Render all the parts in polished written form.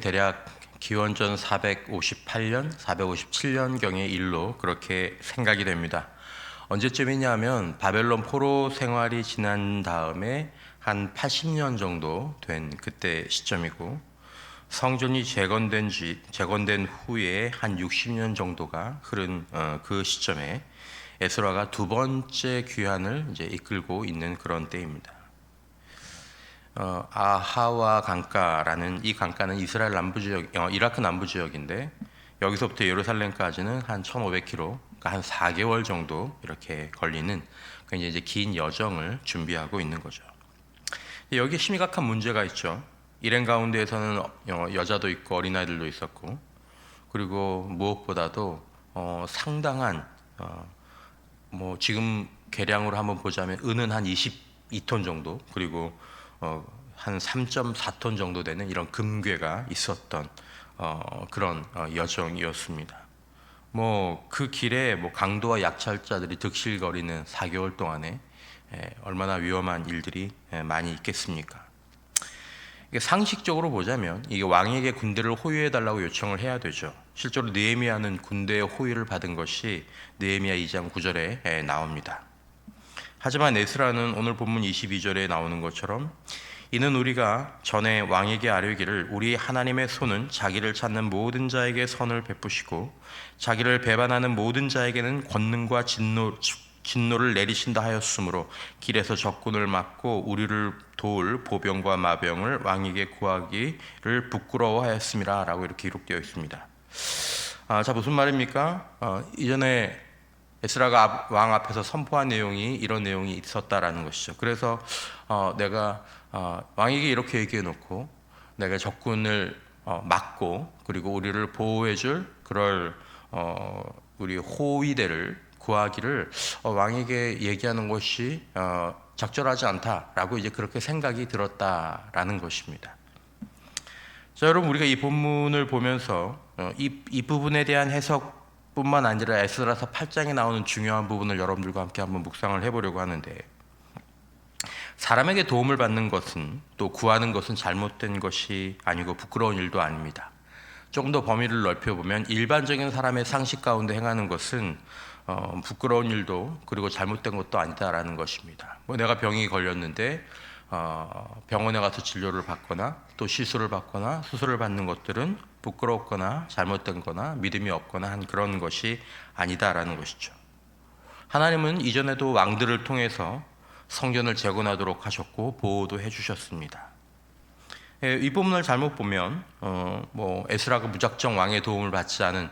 대략 기원전 458년, 457년경의 일로 그렇게 생각이 됩니다. 언제쯤이냐면 바벨론 포로 생활이 지난 다음에 한 80년 정도 된 그때 시점이고, 성전이 재건된 후에 한 60년 정도가 흐른 그 시점에 에스라가 두 번째 귀환을 이제 이끌고 있는 그런 때입니다. 아하와 강가라는 이 강가는 이스라엘 남부 지역, 이라크 남부 지역인데, 여기서부터 예루살렘까지는 한 1,500km, 그러니까 한 4개월 정도 이렇게 걸리는 굉장히 이제 긴 여정을 준비하고 있는 거죠. 여기에 심각한 문제가 있죠. 일행 가운데에서는 여자도 있고 어린아이들도 있었고, 그리고 무엇보다도 상당한 지금 계량으로 한번 보자면 은은 한 22톤 정도, 그리고 한 3.4톤 정도 되는 이런 금괴가 있었던 그런 여정이었습니다. 그 길에 강도와 약탈자들이 득실거리는 4개월 동안에 얼마나 위험한 일들이 많이 있겠습니까? 이게 상식적으로 보자면 이게 왕에게 군대를 호위해달라고 요청을 해야 되죠. 실제로 느헤미야는 군대의 호위를 받은 것이 느헤미야 2장 9절에 나옵니다. 하지만 에스라는 오늘 본문 22절에 나오는 것처럼, 이는 우리가 전에 왕에게 아뢰기를 우리 하나님의 손은 자기를 찾는 모든 자에게 선을 베푸시고 자기를 배반하는 모든 자에게는 권능과 진노를 내리신다 하였으므로 길에서 적군을 막고 우리를 도울 보병과 마병을 왕에게 구하기를 부끄러워하였습니다 라고 이렇게 기록되어 있습니다. 자, 무슨 말입니까? 이전에 에스라가 왕 앞에서 선포한 내용이 이런 내용이 있었다라는 것이죠. 그래서 내가 왕에게 이렇게 얘기해 놓고 내가 적군을 막고 그리고 우리를 보호해줄 그럴 우리 호위대를 구하기를 왕에게 얘기하는 것이 적절하지 않다라고 이제 그렇게 생각이 들었다라는 것입니다. 자, 여러분, 우리가 이 본문을 보면서 이 부분에 대한 해석뿐만 아니라 에스라서 8장에 나오는 중요한 부분을 여러분들과 함께 한번 묵상을 해보려고 하는데, 사람에게 도움을 받는 것은 또 구하는 것은 잘못된 것이 아니고 부끄러운 일도 아닙니다. 조금 더 범위를 넓혀보면 일반적인 사람의 상식 가운데 행하는 것은 부끄러운 일도 그리고 잘못된 것도 아니다라는 것입니다. 내가 병이 걸렸는데 병원에 가서 진료를 받거나 또 시술을 받거나 수술을 받는 것들은 부끄럽거나 잘못된 거나 믿음이 없거나 한 그런 것이 아니다라는 것이죠. 하나님은 이전에도 왕들을 통해서 성전을 재건하도록 하셨고 보호도 해주셨습니다. 이 부분을 잘못 보면 에스라가 무작정 왕의 도움을 받지 않은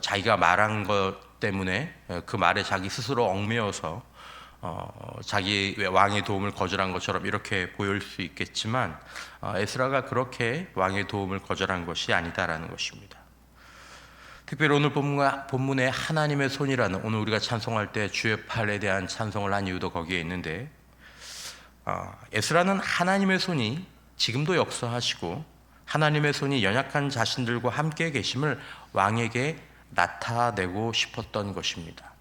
자기가 말한 것 때문에 그 말에 자기 스스로 얽매여서 자기 왕의 도움을 거절한 것처럼 이렇게 보일 수 있겠지만, 에스라가 그렇게 왕의 도움을 거절한 것이 아니다라는 것입니다. 특별히 오늘 본문에 하나님의 손이라는, 오늘 우리가 찬송할 때 주의 팔에 대한 찬송을 한 이유도 거기에 있는데, 에스라는 하나님의 손이 지금도 역사하시고 하나님의 손이 연약한 자신들과 함께 계심을 왕에게 나타내고 싶었던 것입니다.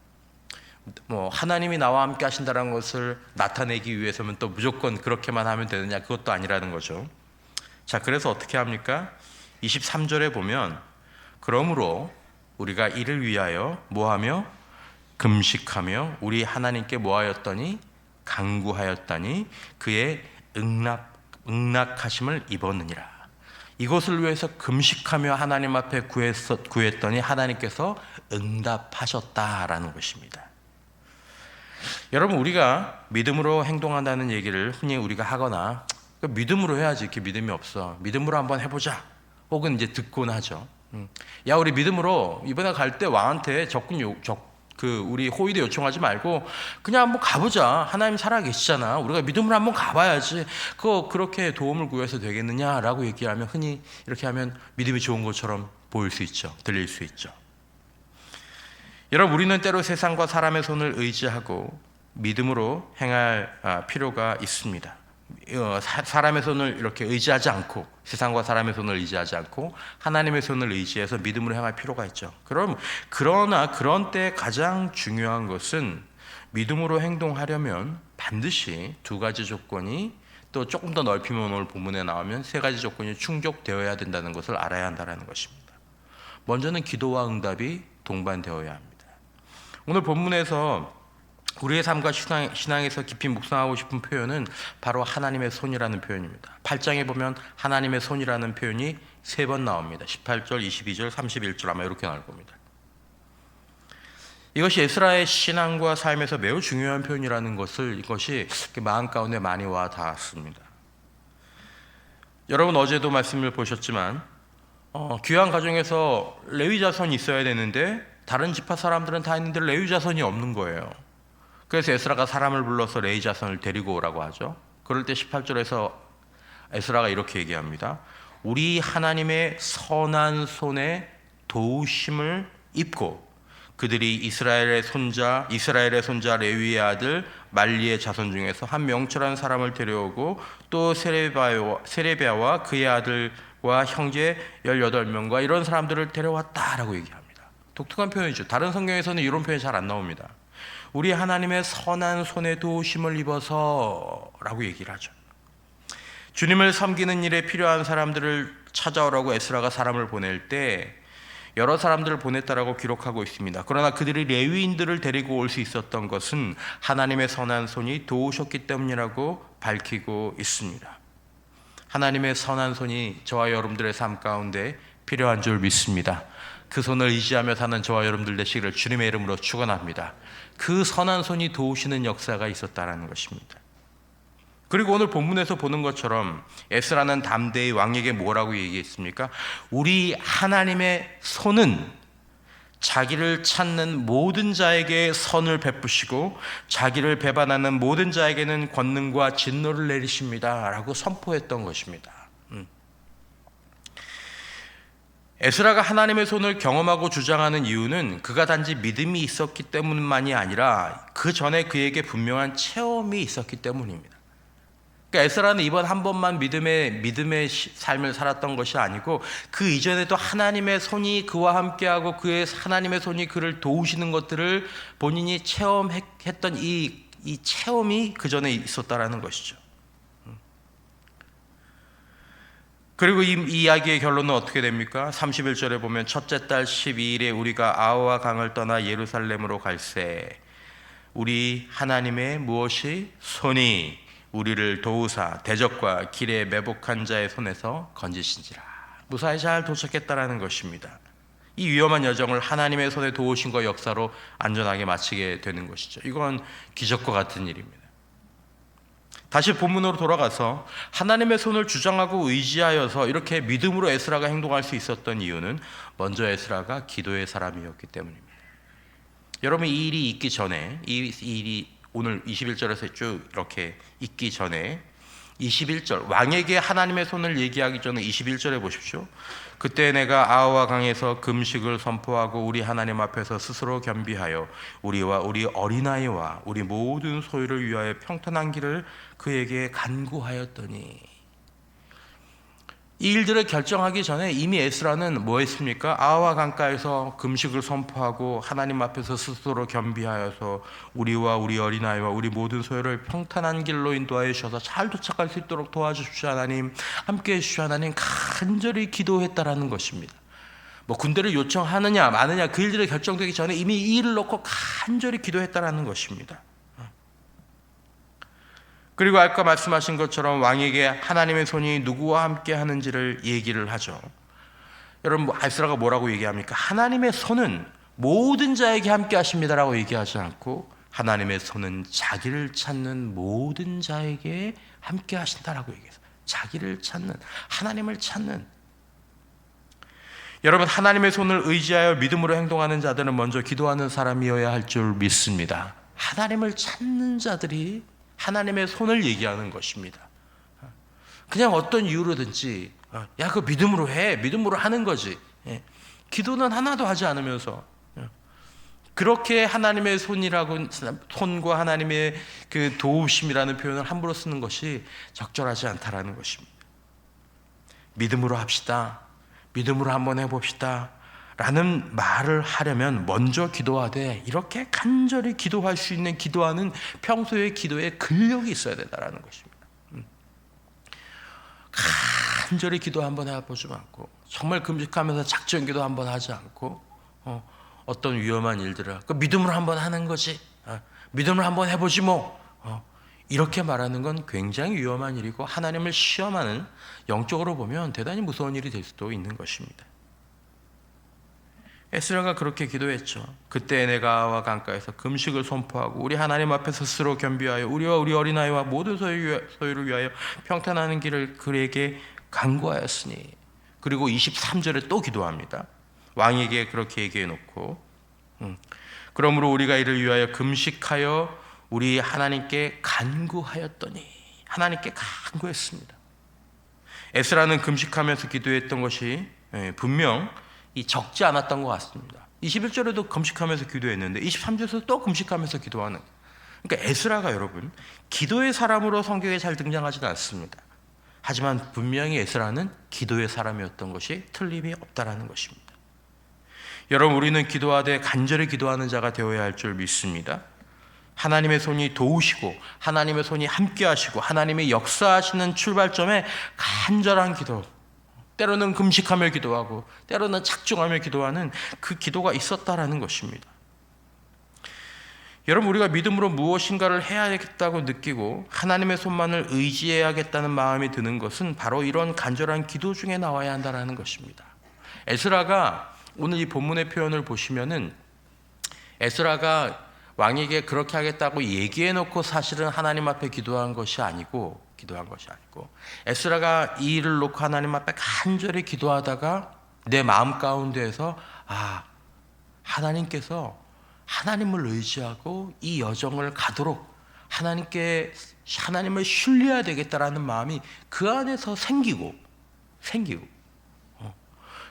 하나님이 나와 함께 하신다는 것을 나타내기 위해서면 또 무조건 그렇게만 하면 되느냐, 그것도 아니라는 거죠. 자, 그래서 어떻게 합니까? 23절에 보면, 그러므로 우리가 이를 위하여 뭐하며 금식하며 우리 하나님께 뭐하였더니 간구하였더니 그의 응낙하심을 입었느니라. 이것을 위해서 금식하며 하나님 앞에 구했더니 하나님께서 응답하셨다라는 것입니다. 여러분, 우리가 믿음으로 행동한다는 얘기를 흔히 우리가 하거나, 믿음으로 해야지, 이렇게 믿음이 없어, 믿음으로 한번 해보자, 혹은 이제 듣곤 하죠. 야, 우리 믿음으로 이번에 갈 때 왕한테 우리 호위대 요청하지 말고 그냥 한번 가보자. 하나님 살아계시잖아. 우리가 믿음으로 한번 가봐야지. 그렇게 도움을 구해서 되겠느냐라고 얘기하면, 흔히 이렇게 하면 믿음이 좋은 것처럼 보일 수 있죠. 들릴 수 있죠. 여러분, 우리는 때로 세상과 사람의 손을 의지하고 믿음으로 행할 필요가 있습니다. 사람의 손을 이렇게 의지하지 않고, 세상과 사람의 손을 의지하지 않고 하나님의 손을 의지해서 믿음으로 행할 필요가 있죠. 그러나 그런 때 가장 중요한 것은, 믿음으로 행동하려면 반드시 두 가지 조건이 또 조금 더 넓히면 오늘 본문에 나오면 세 가지 조건이 충족되어야 된다는 것을 알아야 한다는 것입니다. 먼저는 기도와 응답이 동반되어야 합니다. 오늘 본문에서 우리의 삶과 신앙에서 깊이 묵상하고 싶은 표현은 바로 하나님의 손이라는 표현입니다. 8장에 보면 하나님의 손이라는 표현이 3번 나옵니다. 18절, 22절, 31절 아마 이렇게 나올 겁니다. 이것이 에스라의 신앙과 삶에서 매우 중요한 표현이라는 것을 이것이 마음 가운데 많이 와 닿았습니다. 여러분 어제도 말씀을 보셨지만 귀한 가정에서 레위 자손이 있어야 되는데 다른 지파 사람들은 다 있는데 레위 자손이 없는 거예요. 그래서 에스라가 사람을 불러서 레위 자손을 데리고 오라고 하죠. 그럴 때 18절에서 에스라가 이렇게 얘기합니다. 우리 하나님의 선한 손에 도우심을 입고 그들이 이스라엘의 손자 레위의 아들 말리의 자손 중에서 한 명철한 사람을 데려오고 또 세레비아와 그의 아들과 형제 18명과 이런 사람들을 데려왔다라고 얘기합니다. 독특한 표현이죠. 다른 성경에서는 이런 표현이 잘 안 나옵니다. 우리 하나님의 선한 손에 도우심을 입어서 라고 얘기를 하죠. 주님을 섬기는 일에 필요한 사람들을 찾아오라고 에스라가 사람을 보낼 때 여러 사람들을 보냈다라고 기록하고 있습니다. 그러나 그들이 레위인들을 데리고 올 수 있었던 것은 하나님의 선한 손이 도우셨기 때문이라고 밝히고 있습니다. 하나님의 선한 손이 저와 여러분들의 삶 가운데 필요한 줄 믿습니다. 그 손을 의지하며 사는 저와 여러분들 되시기를 주님의 이름으로 축원합니다. 그 선한 손이 도우시는 역사가 있었다라는 것입니다. 그리고 오늘 본문에서 보는 것처럼 에스라는 담대히 왕에게 뭐라고 얘기했습니까? 우리 하나님의 손은 자기를 찾는 모든 자에게 선을 베푸시고 자기를 배반하는 모든 자에게는 권능과 진노를 내리십니다 라고 선포했던 것입니다. 에스라가 하나님의 손을 경험하고 주장하는 이유는 그가 단지 믿음이 있었기 때문만이 아니라 그 전에 그에게 분명한 체험이 있었기 때문입니다. 그러니까 에스라는 이번 한 번만 믿음의 삶을 살았던 것이 아니고 그 이전에도 하나님의 손이 그와 함께하고 그의 하나님의 손이 그를 도우시는 것들을 본인이 체험했던 이 체험이 그 전에 있었다라는 것이죠. 그리고 이 이야기의 결론은 어떻게 됩니까? 31절에 보면 첫째 달 12일에 우리가 아호와 강을 떠나 예루살렘으로 갈새 우리 하나님의 무엇이 손이 우리를 도우사 대적과 길에 매복한 자의 손에서 건지신지라. 무사히 잘 도착했다라는 것입니다. 이 위험한 여정을 하나님의 손에 도우심과 역사로 안전하게 마치게 되는 것이죠. 이건 기적과 같은 일입니다. 다시 본문으로 돌아가서 하나님의 손을 주장하고 의지하여서 이렇게 믿음으로 에스라가 행동할 수 있었던 이유는 먼저 에스라가 기도의 사람이었기 때문입니다. 여러분 이 일이 있기 전에 이 일이 오늘 21절에서 쭉 이렇게 있기 전에 21절 왕에게 하나님의 손을 얘기하기 전에 21절에 보십시오. 그때 내가 아호와 강에서 금식을 선포하고 우리 하나님 앞에서 스스로 겸비하여 우리와 우리 어린아이와 우리 모든 소유를 위하여 평탄한 길을 그에게 간구하였더니 이 일들을 결정하기 전에 이미 에스라는 뭐 했습니까? 아호와 강가에서 금식을 선포하고 하나님 앞에서 스스로 겸비하여서 우리와 우리 어린아이와 우리 모든 소유를 평탄한 길로 인도하여 주셔서 잘 도착할 수 있도록 도와주십시오 하나님, 함께해 주십시오 하나님 간절히 기도했다라는 것입니다. 뭐 군대를 요청하느냐 마느냐 그 일들이 결정되기 전에 이미 이 일을 놓고 간절히 기도했다라는 것입니다. 그리고 아까 말씀하신 것처럼 왕에게 하나님의 손이 누구와 함께 하는지를 얘기를 하죠. 여러분 에스라가 뭐라고 얘기합니까? 하나님의 손은 모든 자에게 함께 하십니다라고 얘기하지 않고 하나님의 손은 자기를 찾는 모든 자에게 함께 하신다라고 얘기해서 자기를 찾는, 하나님을 찾는. 여러분 하나님의 손을 의지하여 믿음으로 행동하는 자들은 먼저 기도하는 사람이어야 할 줄 믿습니다. 하나님을 찾는 자들이 하나님의 손을 얘기하는 것입니다. 그냥 어떤 이유로든지 야 그거 믿음으로 해, 믿음으로 하는 거지. 기도는 하나도 하지 않으면서 그렇게 하나님의 손과 하나님의 그 도우심이라는 표현을 함부로 쓰는 것이 적절하지 않다라는 것입니다. 믿음으로 합시다, 믿음으로 한번 해봅시다 라는 말을 하려면 먼저 기도하되 이렇게 간절히 기도할 수 있는 기도하는 평소의 기도에 근력이 있어야 된다는 것입니다. 간절히 기도 한번 해보지 않고, 정말 금식하면서 작전기도 한번 하지 않고, 어떤 위험한 일들을 그 믿음으로 한번 하는 거지, 믿음으로 한번 해보지 뭐, 이렇게 말하는 건 굉장히 위험한 일이고 하나님을 시험하는, 영적으로 보면 대단히 무서운 일이 될 수도 있는 것입니다. 에스라가 그렇게 기도했죠. 그때 내가 강가에서 금식을 선포하고 우리 하나님 앞에 스스로 겸비하여 우리와 우리 어린아이와 모든 소유를 위하여 평탄하는 길을 그에게 간구하였으니. 그리고 23절에 또 기도합니다. 왕에게 그렇게 얘기해 놓고, 그러므로 우리가 이를 위하여 금식하여 우리 하나님께 간구하였더니, 하나님께 간구했습니다. 에스라는 금식하면서 기도했던 것이 분명 적지 않았던 것 같습니다. 21절에도 금식하면서 기도했는데 23절에서 또 금식하면서 기도하는, 그러니까 에스라가 여러분 기도의 사람으로 성경에 잘 등장하지는 않습니다. 하지만 분명히 에스라는 기도의 사람이었던 것이 틀림이 없다라는 것입니다. 여러분, 우리는 기도하되 간절히 기도하는 자가 되어야 할 줄 믿습니다. 하나님의 손이 도우시고 하나님의 손이 함께 하시고 하나님의 역사하시는 출발점에 간절한 기도, 때로는 금식하며 기도하고 때로는 작정하며 기도하는 그 기도가 있었다라는 것입니다. 여러분, 우리가 믿음으로 무엇인가를 해야겠다고 느끼고 하나님의 손만을 의지해야겠다는 마음이 드는 것은 바로 이런 간절한 기도 중에 나와야 한다는 것입니다. 에스라가 오늘 이 본문의 표현을 보시면은 에스라가 왕에게 그렇게 하겠다고 얘기해놓고 사실은 하나님 앞에 기도한 것이 아니고 에스라가 이 일을 놓고 하나님 앞에 간절히 기도하다가 내 마음 가운데에서 하나님께서 하나님을 의지하고 이 여정을 가도록 하나님을 신뢰해야 되겠다라는 마음이 그 안에서 생기고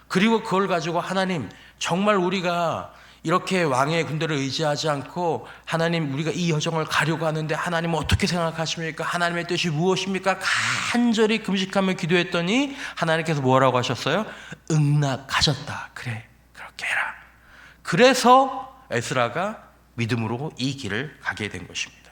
그리고 그걸 가지고 하나님, 정말 우리가 이렇게 왕의 군대를 의지하지 않고 하나님, 우리가 이 여정을 가려고 하는데 하나님은 어떻게 생각하십니까? 하나님의 뜻이 무엇입니까? 간절히 금식하며 기도했더니 하나님께서 뭐라고 하셨어요? 응답하셨다. 그래, 그렇게 해라. 그래서 에스라가 믿음으로 이 길을 가게 된 것입니다.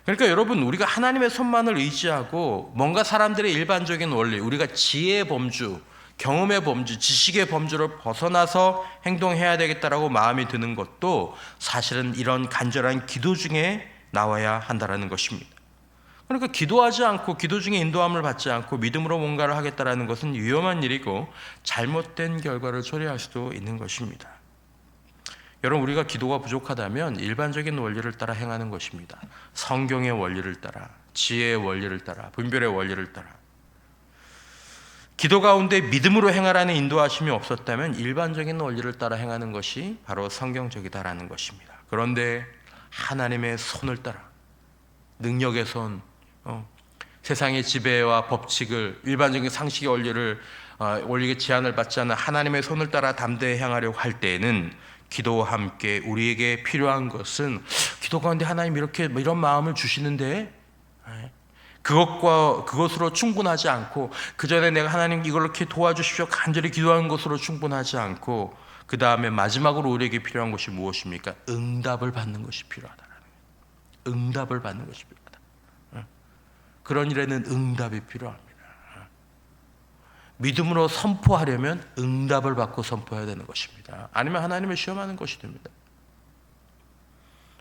그러니까 여러분, 우리가 하나님의 손만을 의지하고 뭔가 사람들의 일반적인 원리, 우리가 지혜의 범주, 경험의 범주, 지식의 범주를 벗어나서 행동해야 되겠다라고 마음이 드는 것도 사실은 이런 간절한 기도 중에 나와야 한다는 것입니다. 그러니까 기도하지 않고 기도 중에 인도함을 받지 않고 믿음으로 뭔가를 하겠다라는 것은 위험한 일이고 잘못된 결과를 초래할 수도 있는 것입니다. 여러분, 우리가 기도가 부족하다면 일반적인 원리를 따라 행하는 것입니다. 성경의 원리를 따라, 지혜의 원리를 따라, 분별의 원리를 따라. 기도 가운데 믿음으로 행하라는 인도하심이 없었다면 일반적인 원리를 따라 행하는 것이 바로 성경적이다라는 것입니다. 그런데 하나님의 손을 따라, 능력의 손, 세상의 지배와 법칙을, 일반적인 상식의 원리의 제한을 받지 않는 하나님의 손을 따라 담대히 행하려고 할 때에는 기도와 함께 우리에게 필요한 것은, 기도 가운데 하나님 이런 마음을 주시는데 그것으로 충분하지 않고, 그 전에 내가 하나님 이걸 이렇게 도와주십시오 간절히 기도하는 것으로 충분하지 않고, 그 다음에 마지막으로 우리에게 필요한 것이 무엇입니까? 응답을 받는 것이 필요하다라는 거예요. 응답을 받는 것이 필요하다. 그런 일에는 응답이 필요합니다. 믿음으로 선포하려면 응답을 받고 선포해야 되는 것입니다. 아니면 하나님을 시험하는 것이 됩니다.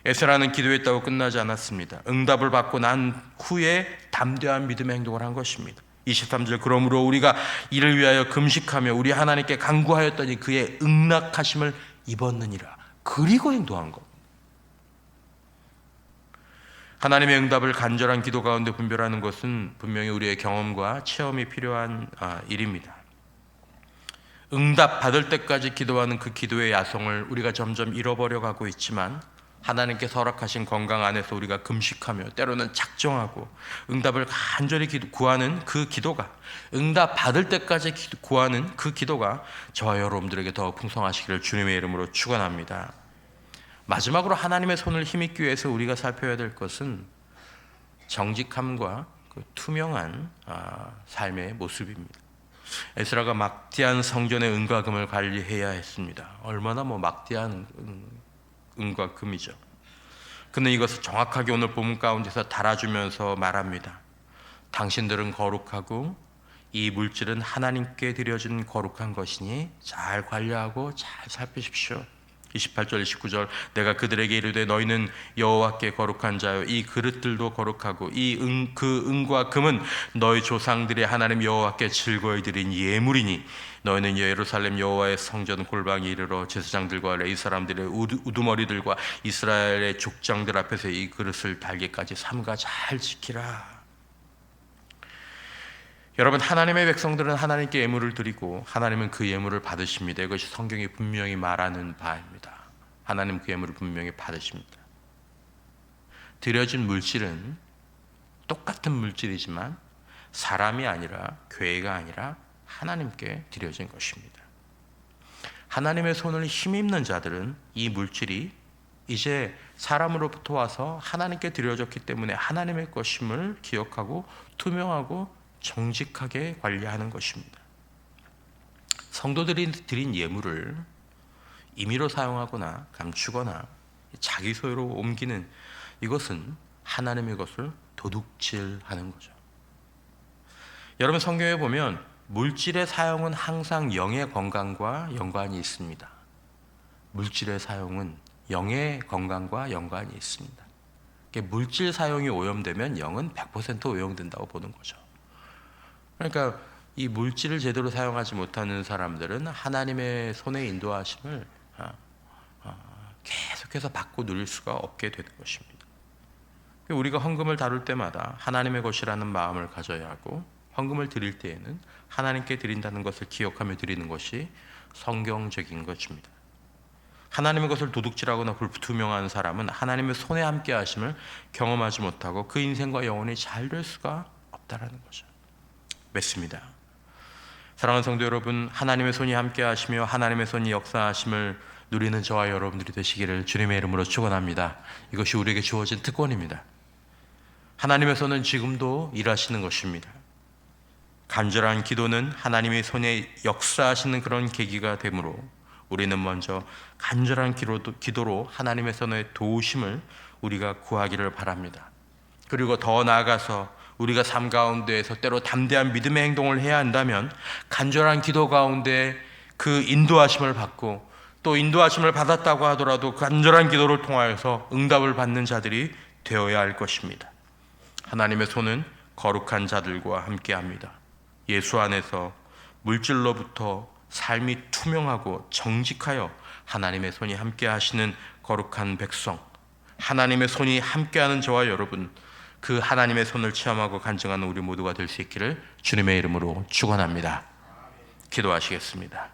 에스라는 기도했다고 끝나지 않았습니다. 응답을 받고 난 후에 담대한 믿음의 행동을 한 것입니다. 23절, 그러므로 우리가 이를 위하여 금식하며 우리 하나님께 간구하였더니 그의 응낙하심을 입었느니라. 그리고 행동한 것. 하나님의 응답을 간절한 기도 가운데 분별하는 것은 분명히 우리의 경험과 체험이 필요한 일입니다. 응답 받을 때까지 기도하는 그 기도의 야성을 우리가 점점 잃어버려 가고 있지만, 하나님께서 허락하신 건강 안에서 우리가 금식하며 때로는 작정하고 응답을 간절히 구하는 그 기도가, 응답 받을 때까지 구하는 그 기도가 저와 여러분들에게 더 풍성하시기를 주님의 이름으로 축원합니다. 마지막으로 하나님의 손을 힘입기 위해서 우리가 살펴야 될 것은 정직함과 그 투명한 삶의 모습입니다. 에스라가 막대한 성전의 은과 금을 관리해야 했습니다. 얼마나 막대한 은과 금이죠. 그는 이것을 정확하게 오늘 본문 가운데서 달아주면서 말합니다. 당신들은 거룩하고 이 물질은 하나님께 드려진 거룩한 것이니 잘 관리하고 잘 살피십시오. 28절 29절 내가 그들에게 이르되 너희는 여호와께 거룩한 자요 이 그릇들도 거룩하고 그 은과 금은 너희 조상들이 하나님 여호와께 즐거이 드린 예물이니 너희는 예루살렘 여호와의 성전 골방에 이르러 제사장들과 레위 사람들의 우두머리들과 이스라엘의 족장들 앞에서 이 그릇을 달기까지 삼가 잘 지키라. 여러분, 하나님의 백성들은 하나님께 예물을 드리고 하나님은 그 예물을 받으십니다. 이것이 성경이 분명히 말하는 바입니다. 하나님 그 예물을 분명히 받으십니다. 드려진 물질은 똑같은 물질이지만 사람이 아니라 교회가 아니라 하나님께 드려진 것입니다. 하나님의 손을 힘입는 자들은 이 물질이 이제 사람으로부터 와서 하나님께 드려졌기 때문에 하나님의 것임을 기억하고 투명하고 정직하게 관리하는 것입니다. 성도들이 드린 예물을 임의로 사용하거나 감추거나 자기 소유로 옮기는 이것은 하나님의 것을 도둑질하는 거죠. 여러분, 성경에 보면 물질의 사용은 항상 영의 건강과 연관이 있습니다. 물질의 사용은 영의 건강과 연관이 있습니다. 물질 사용이 오염되면 영은 100% 오염된다고 보는 거죠. 그러니까 이 물질을 제대로 사용하지 못하는 사람들은 하나님의 손의 인도하심을 계속해서 받고 누릴 수가 없게 되는 것입니다. 우리가 헌금을 다룰 때마다 하나님의 것이라는 마음을 가져야 하고 헌금을 드릴 때에는 하나님께 드린다는 것을 기억하며 드리는 것이 성경적인 것입니다. 하나님의 것을 도둑질하거나 불투명한 사람은 하나님의 손에 함께 하심을 경험하지 못하고 그 인생과 영혼이 잘 될 수가 없다라는 거죠. 맺습니다. 사랑하는 성도 여러분, 하나님의 손이 함께 하시며 하나님의 손이 역사하심을 누리는 저와 여러분들이 되시기를 주님의 이름으로 축원합니다. 이것이 우리에게 주어진 특권입니다. 하나님의 손은 지금도 일하시는 것입니다. 간절한 기도는 하나님의 손에 역사하시는 그런 계기가 되므로 우리는 먼저 간절한 기도로 하나님의 손의 도우심을 우리가 구하기를 바랍니다. 그리고 더 나아가서 우리가 삶 가운데에서 때로 담대한 믿음의 행동을 해야 한다면 간절한 기도 가운데 그 인도하심을 받고 또 인도하심을 받았다고 하더라도 간절한 기도를 통하여서 응답을 받는 자들이 되어야 할 것입니다. 하나님의 손은 거룩한 자들과 함께합니다. 예수 안에서 물질로부터 삶이 투명하고 정직하여 하나님의 손이 함께하시는 거룩한 백성, 하나님의 손이 함께하는 저와 여러분, 그 하나님의 손을 체험하고 간증하는 우리 모두가 될 수 있기를 주님의 이름으로 축원합니다. 기도하시겠습니다.